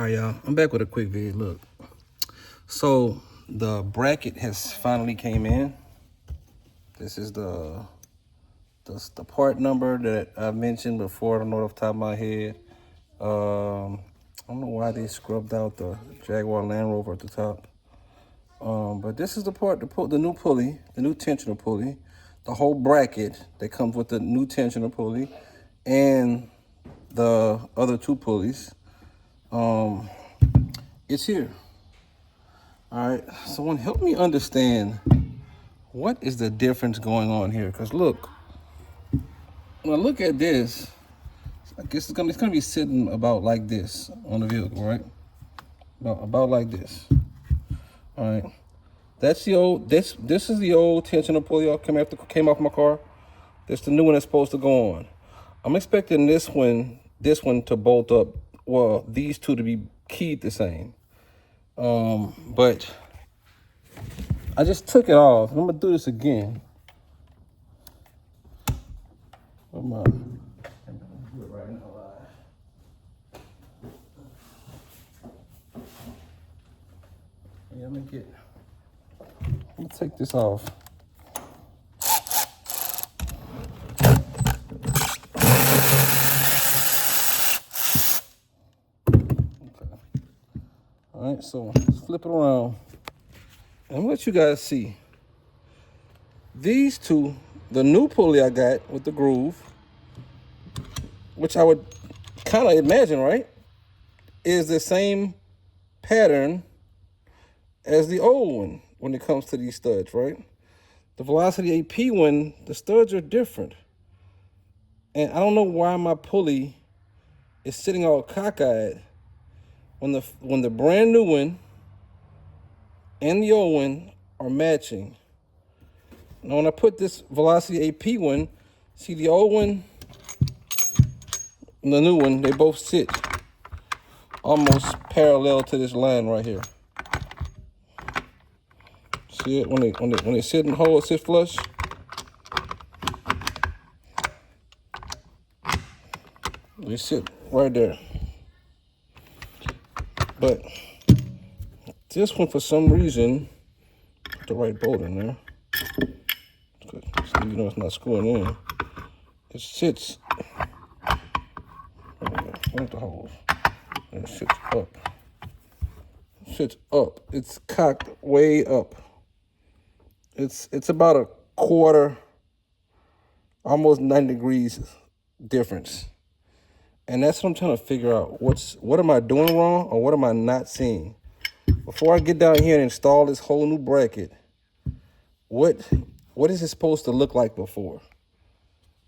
All right, y'all, I'm back with a quick vid. Look, so the bracket has finally came in. This is the part number that I mentioned before. I don't know off the top of my head. I don't know why they scrubbed out the Jaguar Land Rover at the top. But this is the part, the new pulley, the new tensioner pulley, the whole bracket that comes with the new tensioner pulley, and the other two pulleys. It's here. All right, someone help me understand what is the difference going on here. Because look, when I look at this, I guess it's gonna be sitting about like this on the vehicle, right? About like this. All right, that's the old. This is the old tensioner pulley came off my car. That's the new one that's supposed to go on. I'm expecting this one to bolt up. Well, these two to be keyed the same. But I just took it off. I'm gonna do this again. I'm gonna do it right now live. Yeah, let me take this off. All right, so let's flip it around and let you guys see. These two, the new pulley I got with the groove, which I would kind of imagine, right, is the same pattern as the old one when it comes to these studs, right? The VelocityAP one, the studs are different. And I don't know why my pulley is sitting all cockeyed when the brand new one and the old one are matching. Now when I put this VelocityAP one, see the old one and the new one, they both sit almost parallel to this line right here. See it when they sit and hold, sit flush. They sit right there. But this one, for some reason, put the right bolt in there. So you know it's not screwing in. It sits. Where's the holes? It sits up. It sits up. It's cocked way up. It's about a quarter, almost 90 degrees difference. And that's what I'm trying to figure out. What am I doing wrong, or what am I not seeing? Before I get down here and install this whole new bracket, what is it supposed to look like before?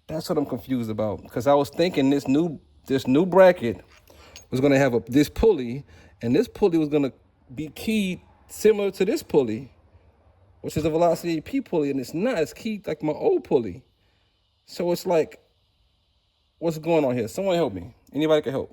That's what I'm confused about. Because I was thinking this new bracket was gonna have this pulley, and this pulley was gonna be keyed similar to this pulley, which is a VelocityAP pulley, and it's not. It's keyed like my old pulley. So it's like, what's going on here? Someone help me. Anybody can help.